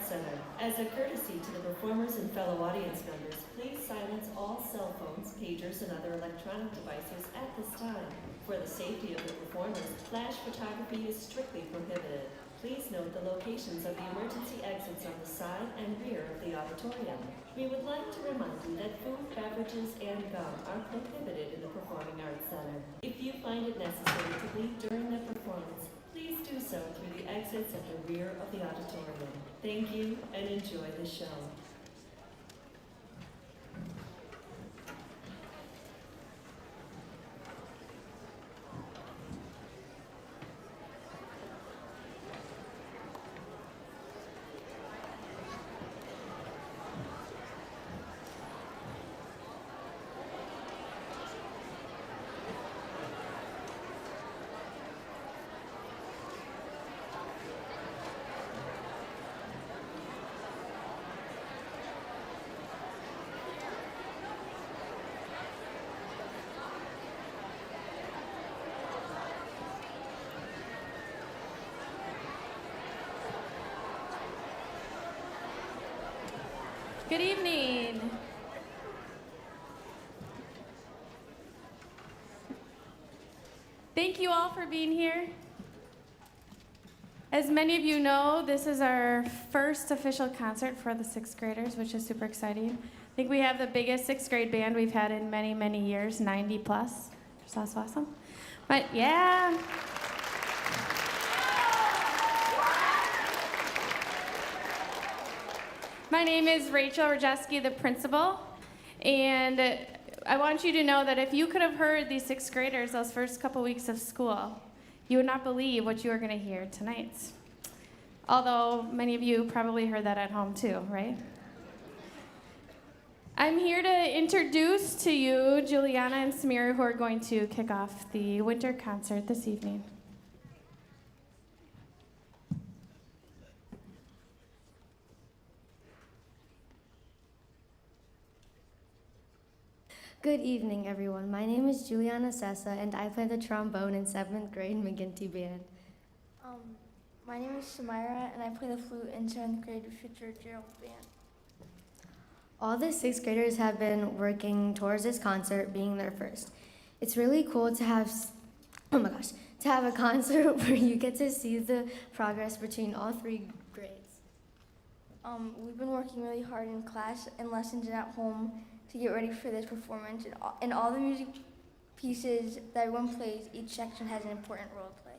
Arts Center. As a courtesy to the performers and fellow audience members, please silence all cell phones, pagers, and other electronic devices at this time. For the safety of the performers, flash photography is strictly prohibited. Please note the locations of the emergency exits on the side and rear of the auditorium. We would like to remind you that food, beverages, and gum are prohibited in the Performing Arts Center. If you find it necessary to leave during the performance, please do so through the exits at the rear of the auditorium. Thank you and enjoy the show. Good evening. Thank you all for being here. As many of you know, this is our first official concert for the sixth graders, which is super exciting. I think we have the biggest sixth grade band we've had in many, many years, 90 plus. That's awesome. But yeah. My name is Rachel Rajeski, the principal, and I want you to know that if you could have heard these sixth graders those first couple weeks of school, you would not believe what you are going to hear tonight. Although many of you probably heard that at home too, right? I'm here to introduce to you Juliana and Samira, who are going to kick off the winter concert this evening. Good evening, everyone. My name is Juliana Sessa, and I play the trombone in 7th grade McGinty Band. My name is Samira, and I play the flute in 7th grade Fitzgerald Band. All the 6th graders have been working towards this concert being their first. It's really cool to have, to have a concert where you get to see the progress between all 3 grades. We've been working really hard in class and lessons and at home to get ready for this performance, and all the music pieces that everyone plays, each section has an important role to play.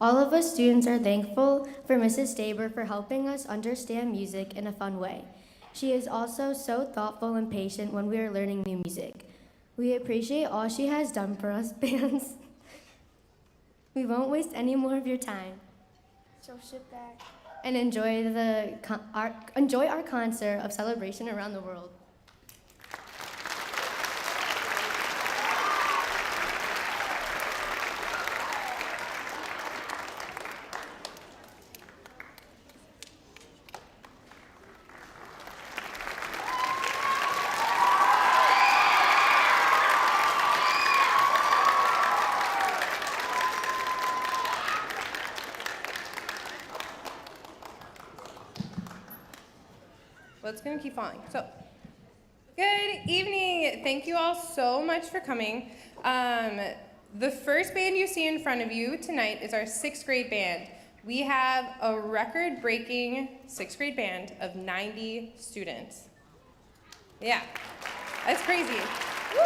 All of us students are thankful for Mrs. Staber for helping us understand music in a fun way. She is also so thoughtful and patient when we are learning new music. We appreciate all she has done for us bands. We won't waste any more of your time. So sit back And enjoy our concert of celebration around the world. Well, it's going to keep falling. So, good evening. Thank you all so much for coming. The first band you see in front of you tonight is our 6th grade band. We have a record-breaking 6th grade band of 90 students. Yeah, that's crazy. Woo!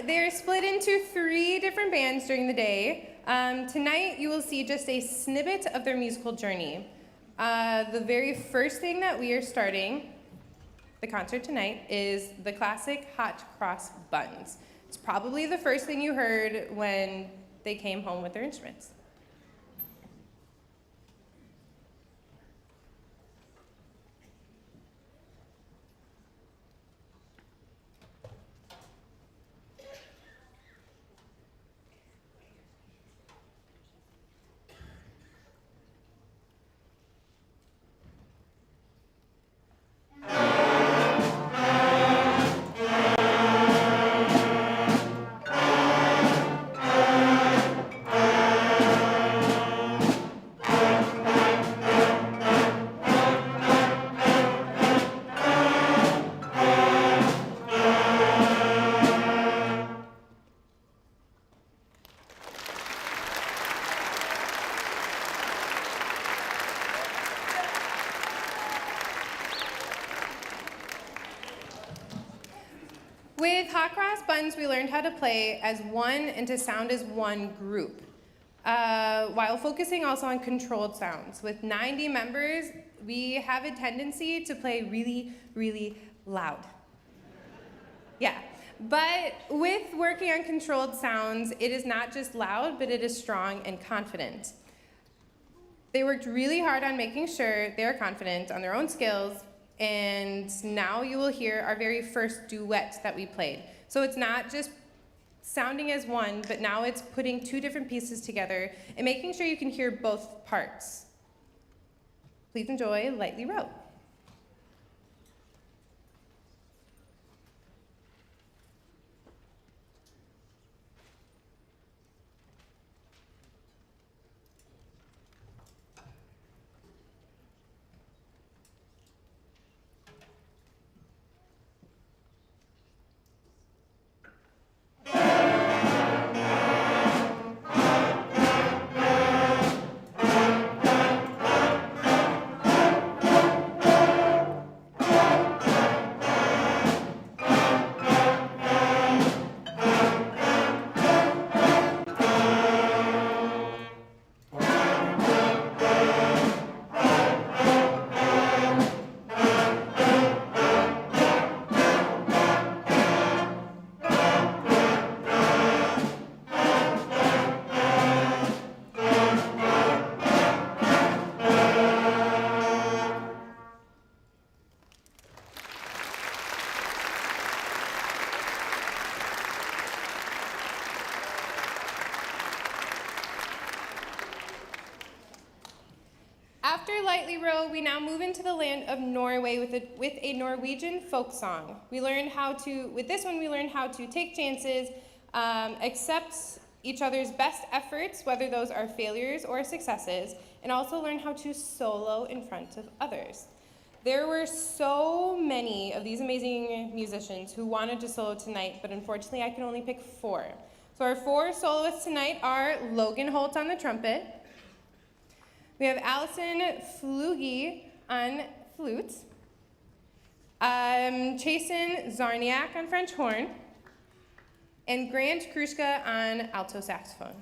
They're split into 3 different bands during the day. Tonight, you will see just a snippet of their musical journey. The very first thing that we are starting the concert tonight is the classic Hot Cross Buns. It's probably the first thing you heard when they came home with their instruments. hot cross buns, we learned how to play as one and to sound as one group, while focusing also on controlled sounds. With 90 members, we have a tendency to play really, really loud. Yeah, but with working on controlled sounds, it is not just loud, but it is strong and confident. They worked really hard on making sure they're confident on their own skills, and now you will hear our very first duet that we played. So it's not just sounding as one, but now it's putting two different pieces together and making sure you can hear both parts. Please enjoy Lightly Row. After Lightly Row, we now move into the land of Norway with a Norwegian folk song. With this one, we learned how to take chances, accept each other's best efforts, whether those are failures or successes, and also learn how to solo in front of others. There were so many of these amazing musicians who wanted to solo tonight, but unfortunately I can only pick 4. So our 4 soloists tonight are Logan Holt on the trumpet, we have Allison Flugie on flute, Chasen Zarniak on French horn, and Grant Krushka on alto saxophone.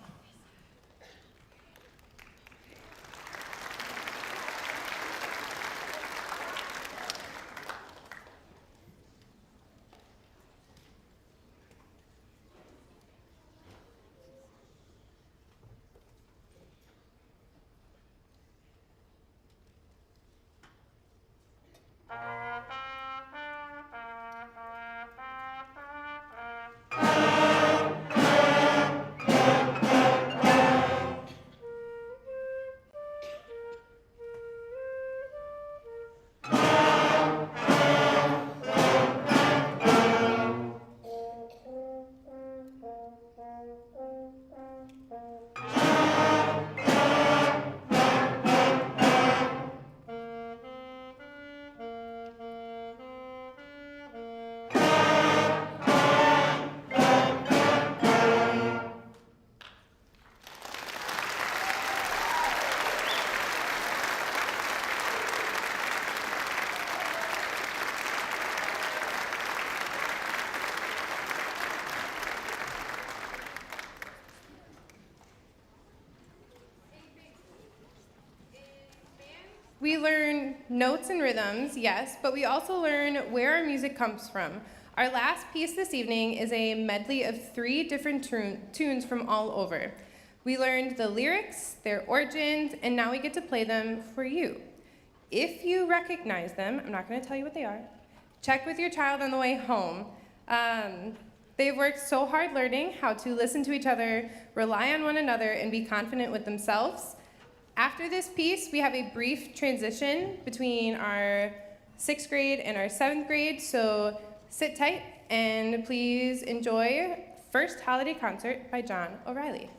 We learn notes and rhythms, yes, but we also learn where our music comes from. Our last piece this evening is a medley of 3 different tunes from all over. We learned the lyrics, their origins, and now we get to play them for you. If you recognize them, I'm not going to tell you what they are, check with your child on the way home. They've worked so hard learning how to listen to each other, rely on one another, and be confident with themselves. After this piece, we have a brief transition between our 6th grade and our 7th grade, so sit tight and please enjoy First Holiday Concert by John O'Reilly.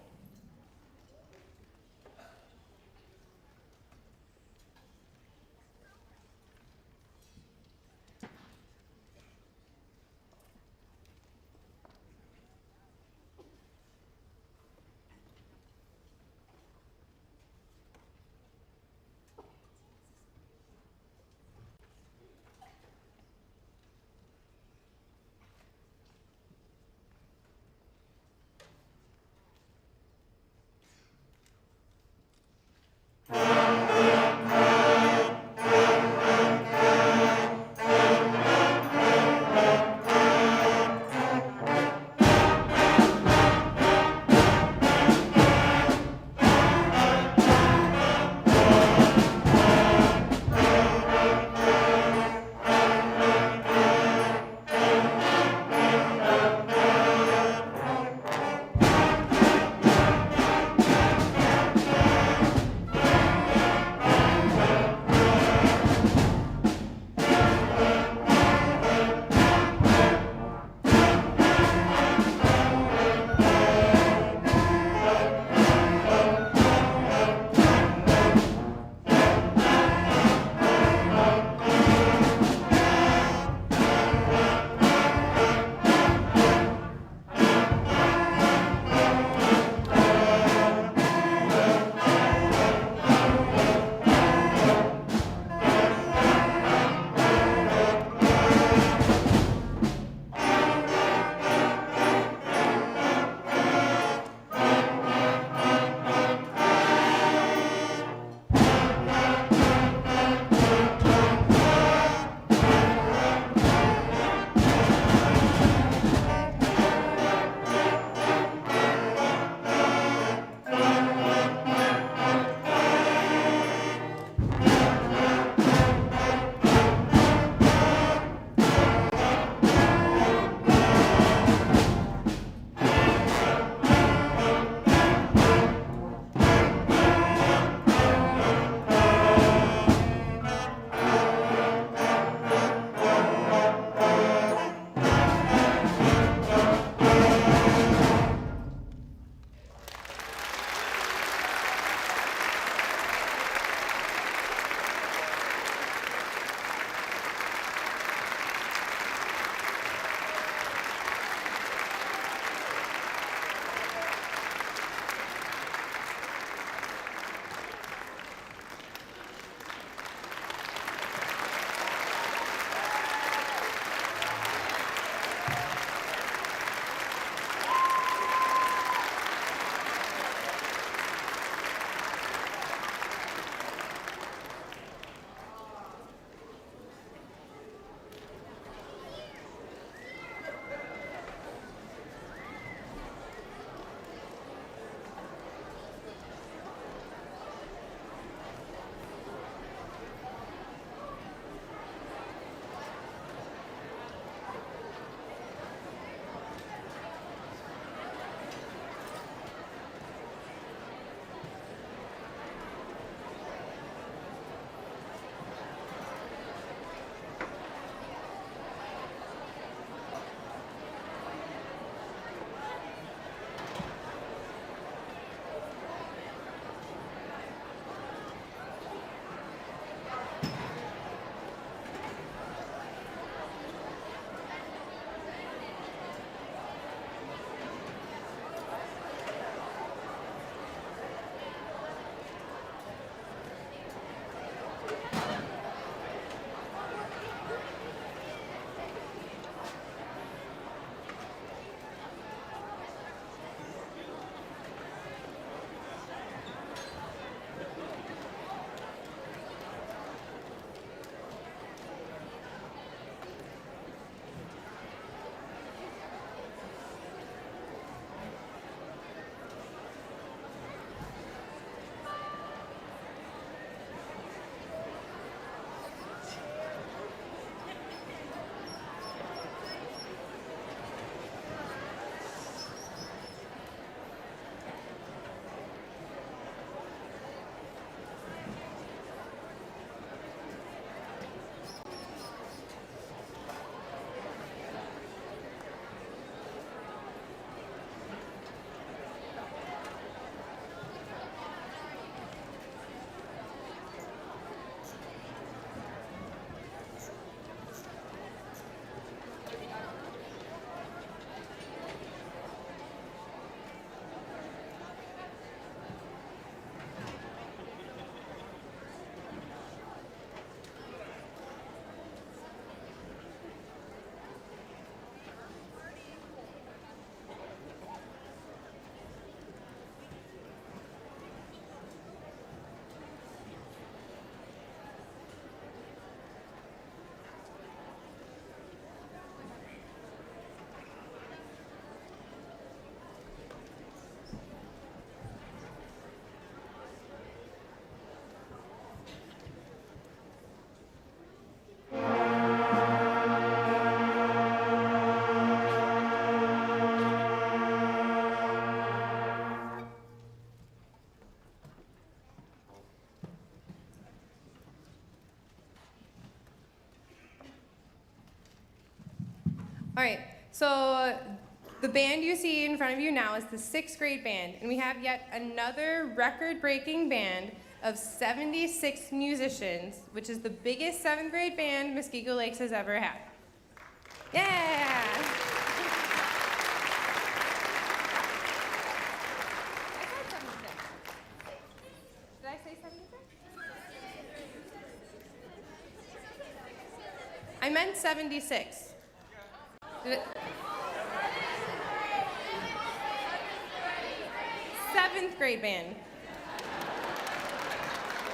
All right, so the band you see in front of you now is the 6th grade band, and we have yet another record-breaking band of 76 musicians, which is the biggest 7th grade band Muskego Lakes has ever had. Yeah! I said 76. Did I say 76? I meant 76. Did it? 7th grade band.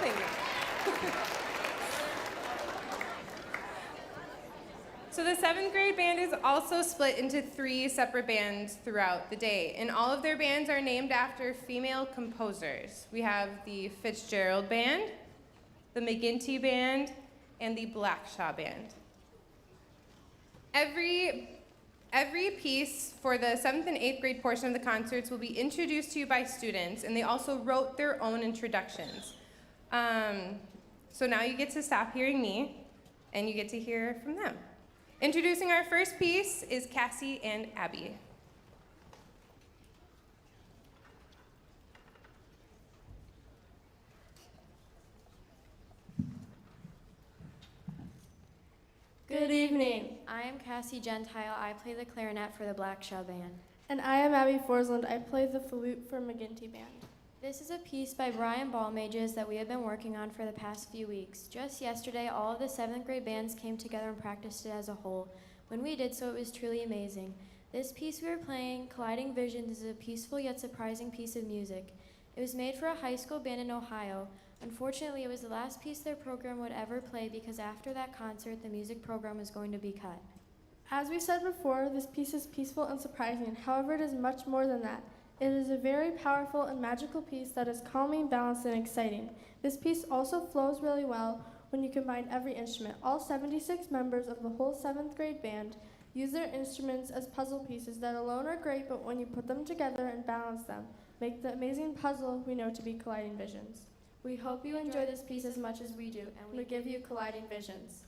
Thank you. So the 7th grade band is also split into 3 separate bands throughout the day, and all of their bands are named after female composers. We have the Fitzgerald Band, the McGinty Band, and the Blackshaw Band. Every piece for the 7th and 8th grade portion of the concerts will be introduced to you by students, and they also wrote their own introductions. So now you get to stop hearing me, and you get to hear from them. Introducing our first piece is Cassie and Abby. Good evening. I am Cassie Gentile. I play the clarinet for the Blackshaw Band. And I am Abby Forsland. I play the flute for McGinty Band. This is a piece by Brian Ballmages that we have been working on for the past few weeks. Just yesterday, all of the 7th grade bands came together and practiced it as a whole. When we did so, it was truly amazing. This piece we are playing, Colliding Visions, is a peaceful yet surprising piece of music. It was made for a high school band in Ohio. Unfortunately, it was the last piece their program would ever play because after that concert, the music program was going to be cut. As we said before, this piece is peaceful and surprising. However, it is much more than that. It is a very powerful and magical piece that is calming, balanced, and exciting. This piece also flows really well when you combine every instrument. All 76 members of the whole 7th grade band use their instruments as puzzle pieces that alone are great, but when you put them together and balance them, make the amazing puzzle we know to be Colliding Visions. We hope you enjoy this piece as much as we do, and we give you Colliding Visions.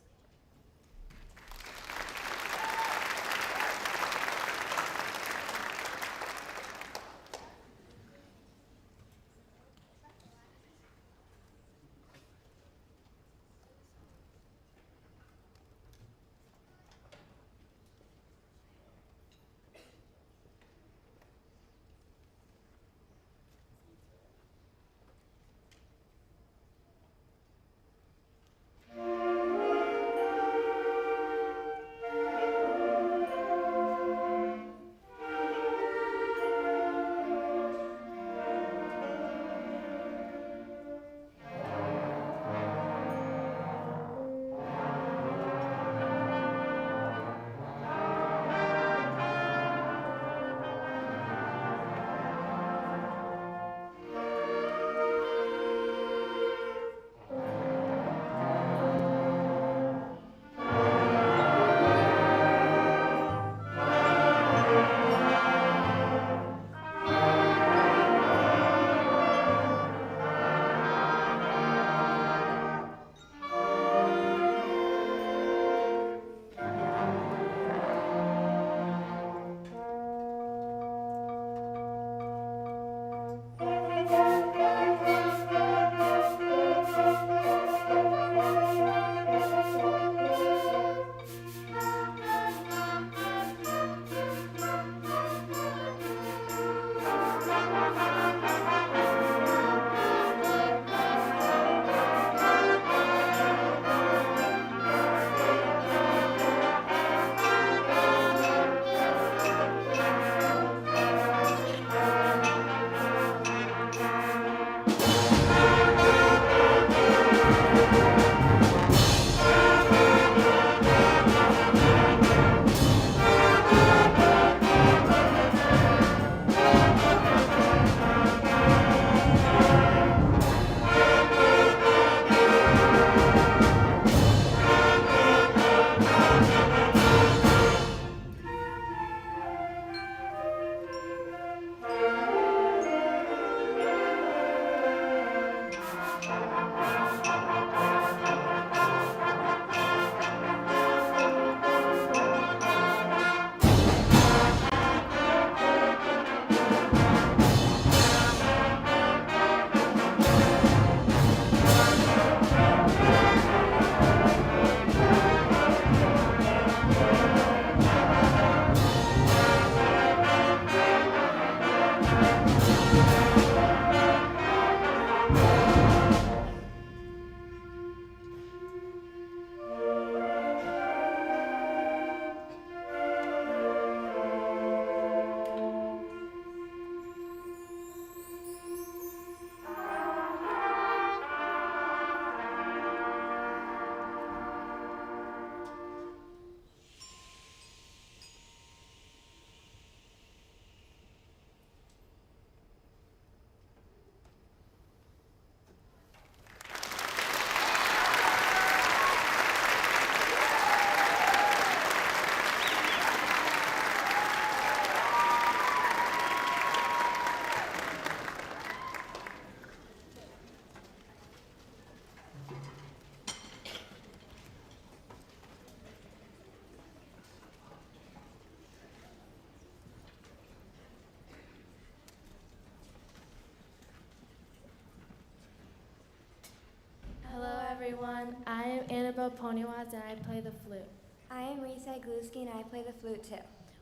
everyone. I am Annabelle Ponywaz and I play the flute. I am Risa Gluski and I play the flute too.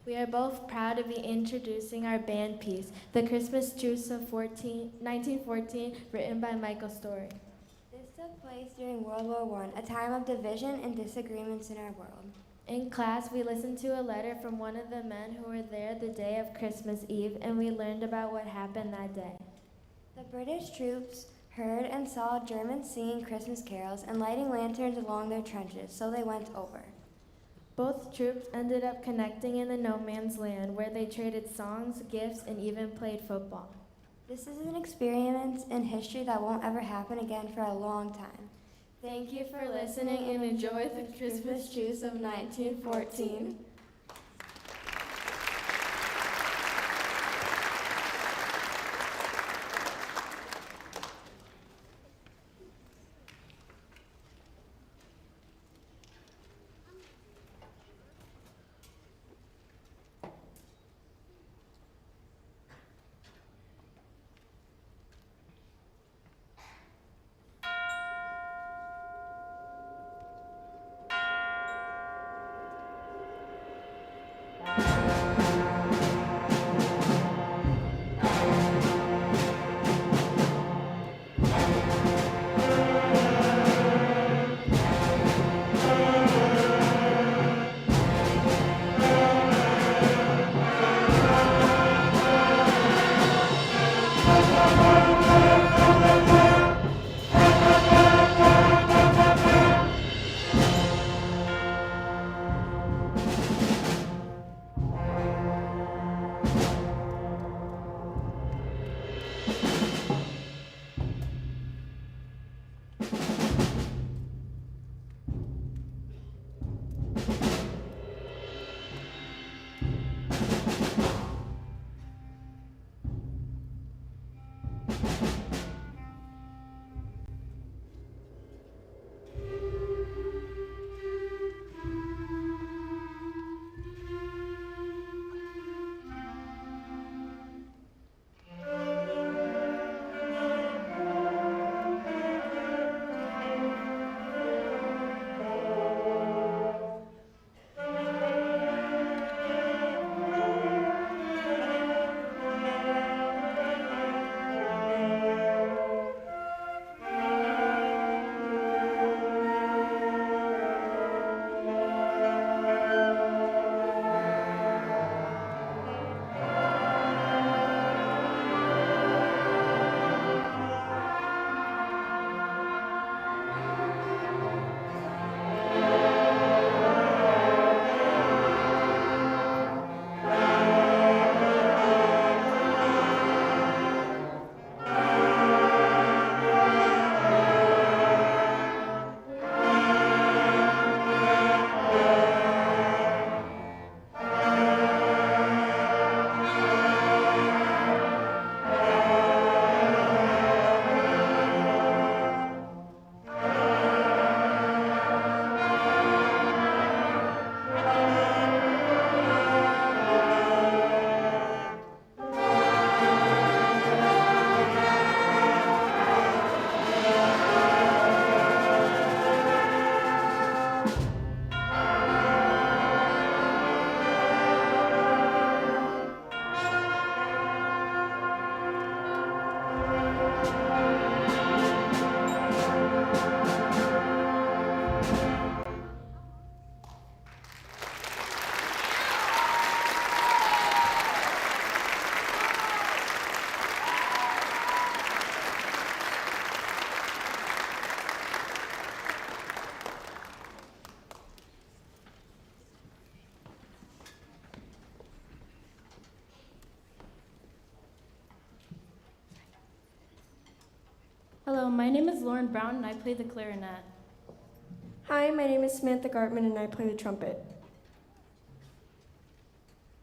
We are both proud to be introducing our band piece, The Christmas Truce of 1914, written by Michael Story. This took place during World War I, a time of division and disagreements in our world. In class, we listened to a letter from one of the men who were there the day of Christmas Eve, and we learned about what happened that day. The British troops heard and saw Germans singing Christmas carols and lighting lanterns along their trenches, so they went over. Both troops ended up connecting in the no man's land, where they traded songs, gifts, and even played football. This is an experience in history that won't ever happen again for a long time. Thank you for listening and enjoy the Christmas Truce of 1914. Hello, my name is Lauren Brown and I play the clarinet. Hi, my name is Samantha Gartman and I play the trumpet.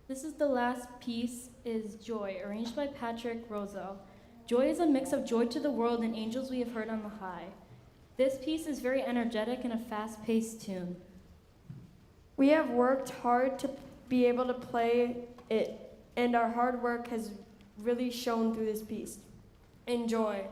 This is the last piece, is Joy, arranged by Patrick Rosell. Joy is a mix of joy to the world and angels we have heard on the high. This piece is very energetic and a fast-paced tune. We have worked hard to be able to play it, and our hard work has really shown through this piece. Enjoy.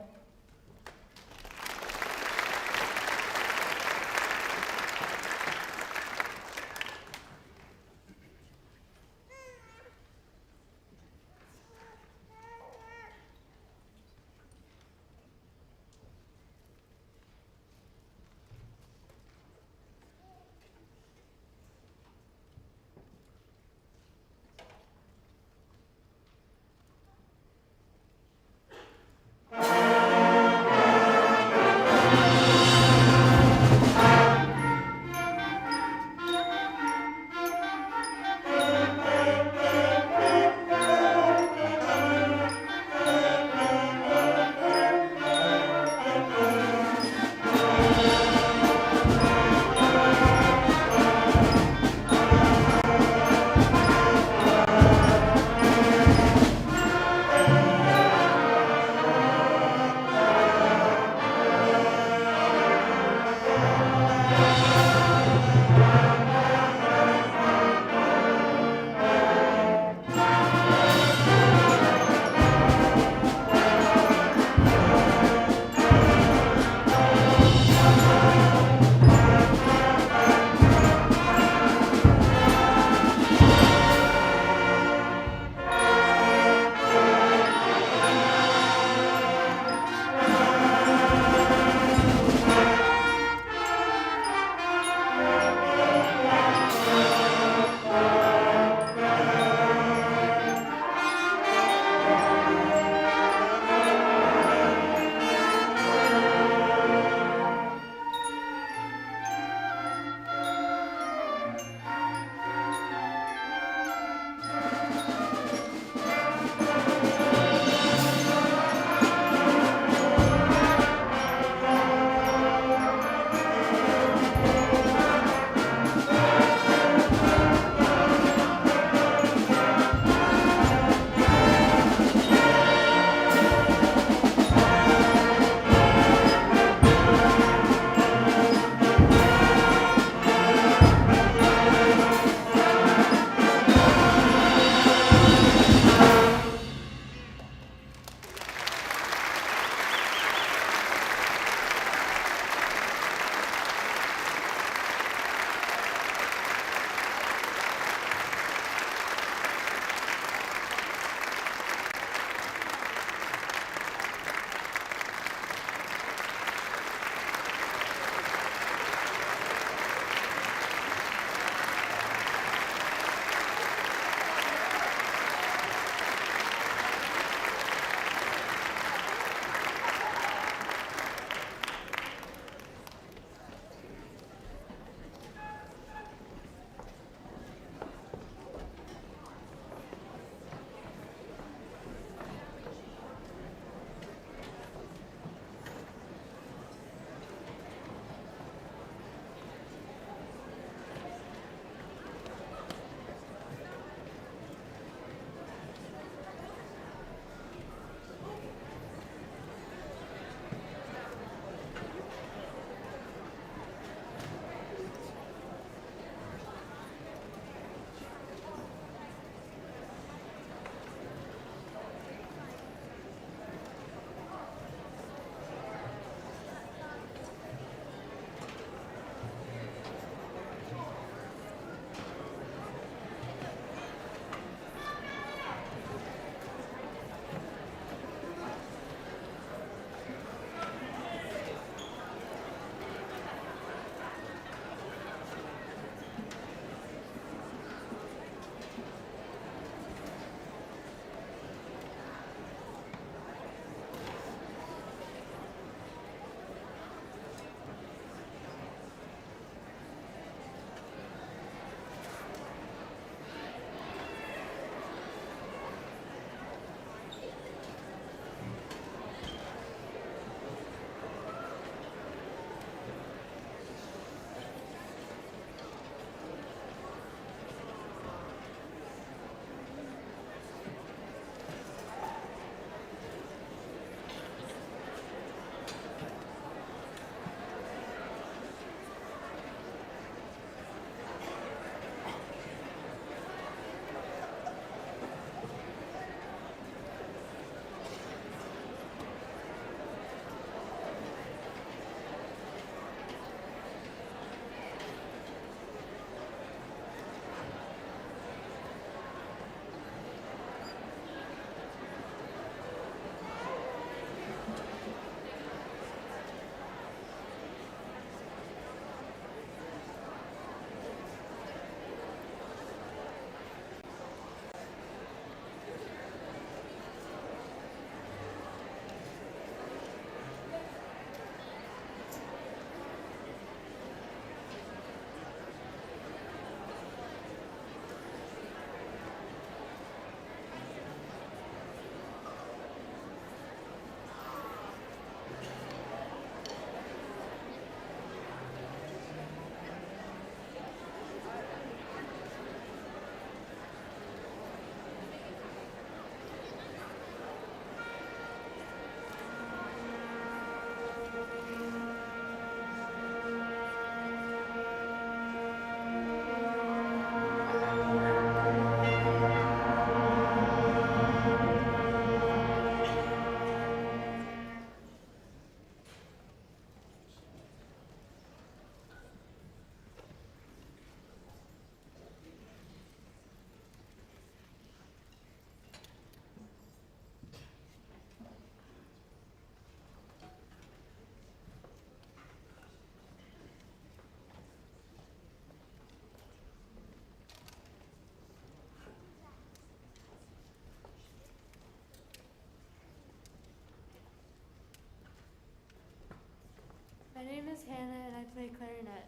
My name is Hannah and I play clarinet.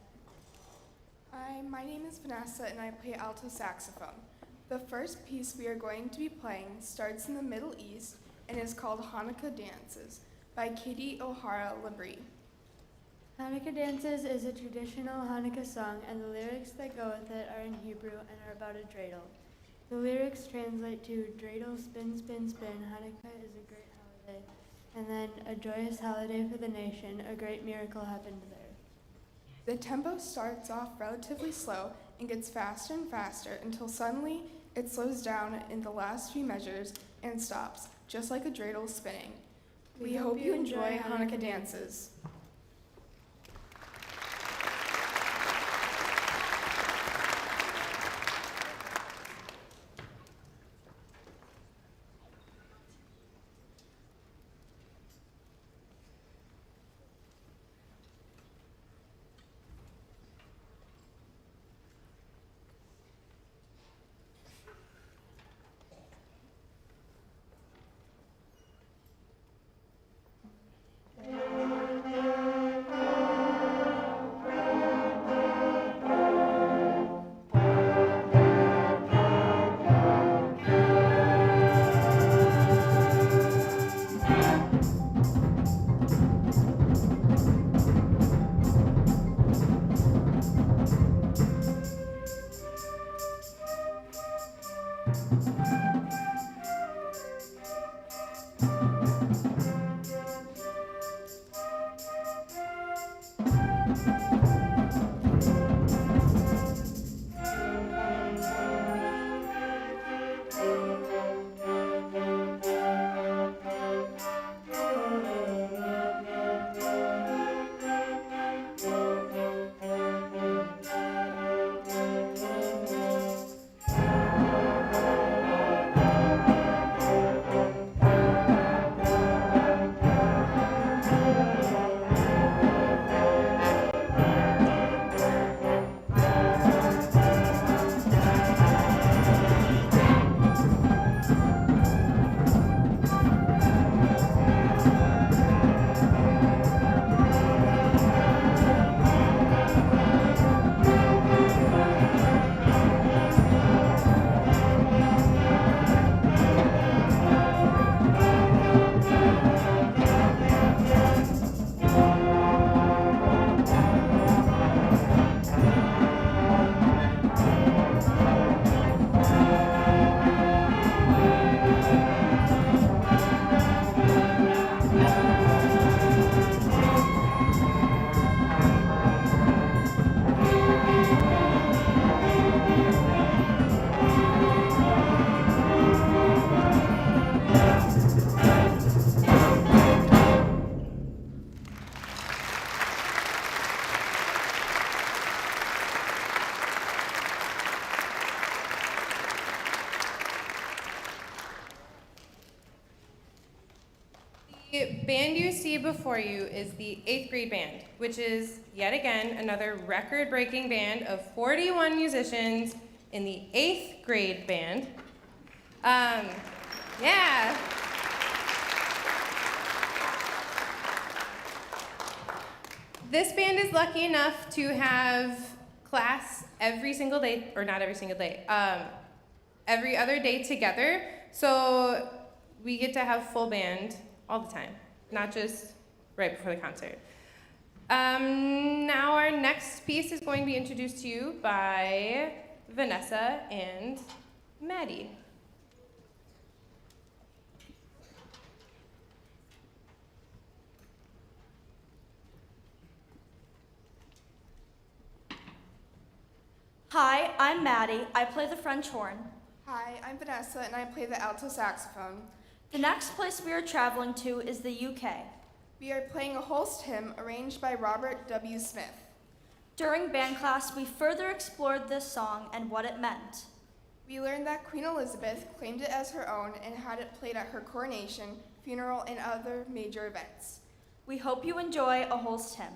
Hi, my name is Vanessa and I play alto saxophone. The first piece we are going to be playing starts in the Middle East and is called Hanukkah Dances by Katie O'Hara Labrie. Hanukkah Dances is a traditional Hanukkah song, and the lyrics that go with it are in Hebrew and are about a dreidel. The lyrics translate to dreidel, spin, spin, spin. Hanukkah is a great holiday, and then a joyous holiday for the nation. A great miracle happened there. The tempo starts off relatively slow and gets faster and faster until suddenly it slows down in the last few measures and stops, just like a dreidel spinning. We hope you enjoy Hanukkah dances. The band you see before you is the 8th grade band, which is, yet again, another record-breaking band of 41 musicians in the 8th grade band. Yeah. This band is lucky enough to have class every single day, or not every single day, every other day together. So we get to have full band all the time, not just right before the concert. Now our next piece is going to be introduced to you by Vanessa and Maddie. Hi, I'm Maddie. I play the French horn. Hi, I'm Vanessa and I play the alto saxophone. The next place we are traveling to is the UK. We are playing a Holst hymn arranged by Robert W. Smith. During band class, we further explored this song and what it meant. We learned that Queen Elizabeth claimed it as her own and had it played at her coronation, funeral, and other major events. We hope you enjoy a Holst hymn.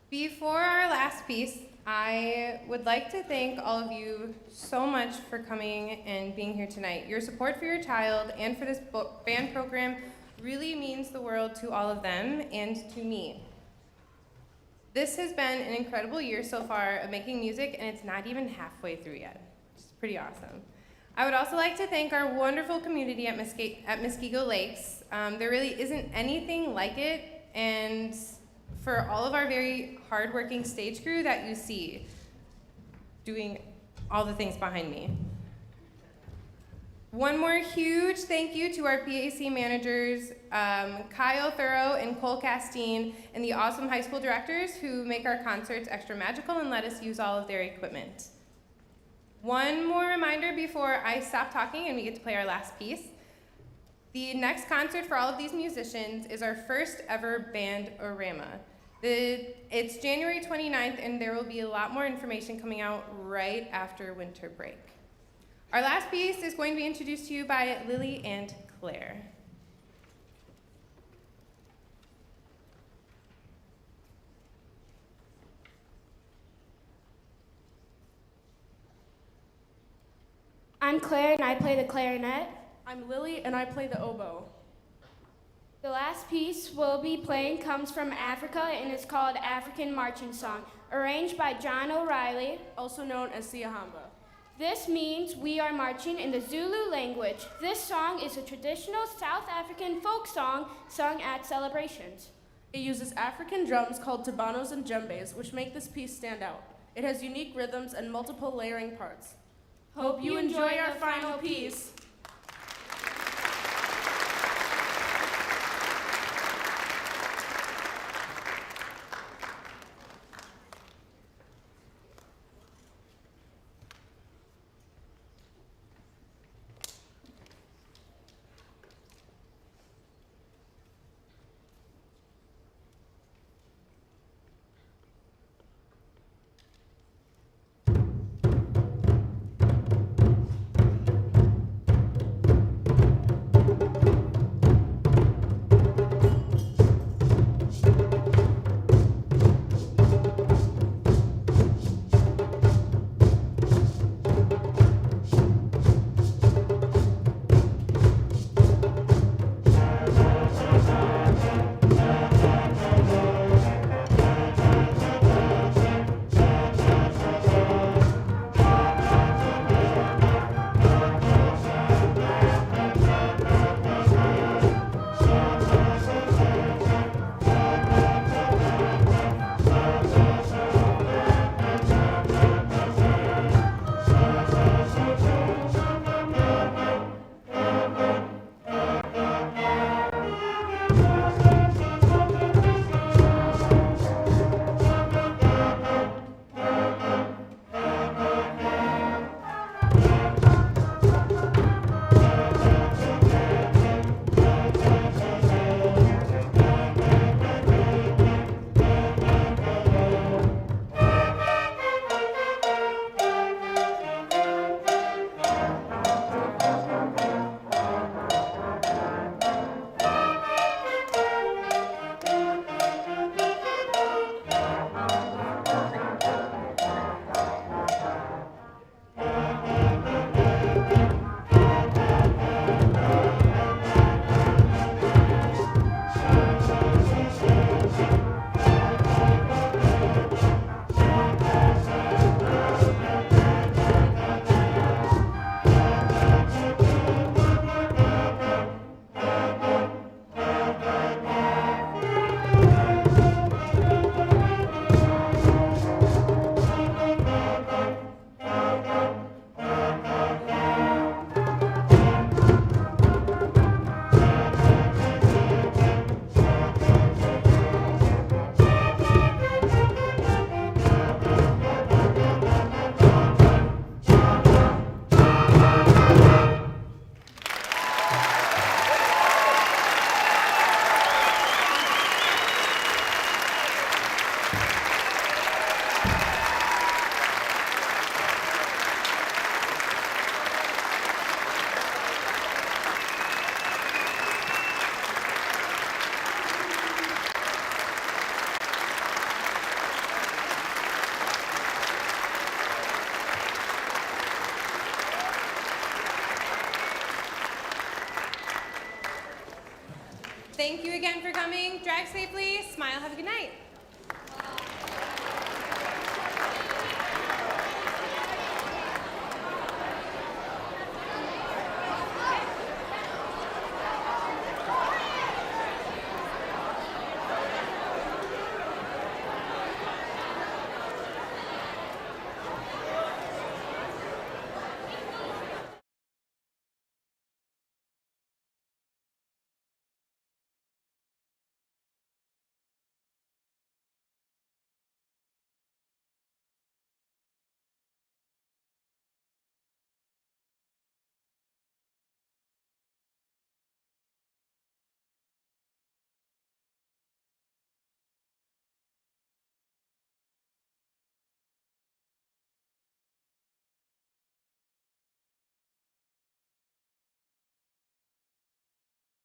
Before our last piece, I would like to thank all of you so much for coming and being here tonight. Your support for your child and for this band program really means the world to all of them and to me. This has been an incredible year so far of making music, and it's not even halfway through yet. It's pretty awesome. I would also like to thank our wonderful community at Muskego Lakes. There really isn't anything like it, and for all of our very hardworking stage crew that you see doing all the things behind me. One more huge thank you to our PAC managers, Kyle Thorough and Cole Castine, and the awesome high school directors who make our concerts extra magical and let us use all of their equipment. One more reminder before I stop talking and we get to play our last piece. The next concert for all of these musicians is our first ever band-orama. It's January 29th, and there will be a lot more information coming out right after winter break. Our last piece is going to be introduced to you by Lily and Claire. I'm Claire, and I play the clarinet. I'm Lily, and I play the oboe. The last piece we'll be playing comes from Africa and is called African Marching Song, arranged by John O'Reilly, also known as Siahamba. This means we are marching in the Zulu language. This song is a traditional South African folk song sung at celebrations. It uses African drums called tabanos and djembes, which make this piece stand out. It has unique rhythms and multiple layering parts. Hope you enjoy our final piece. drive safely, smile, have a good night.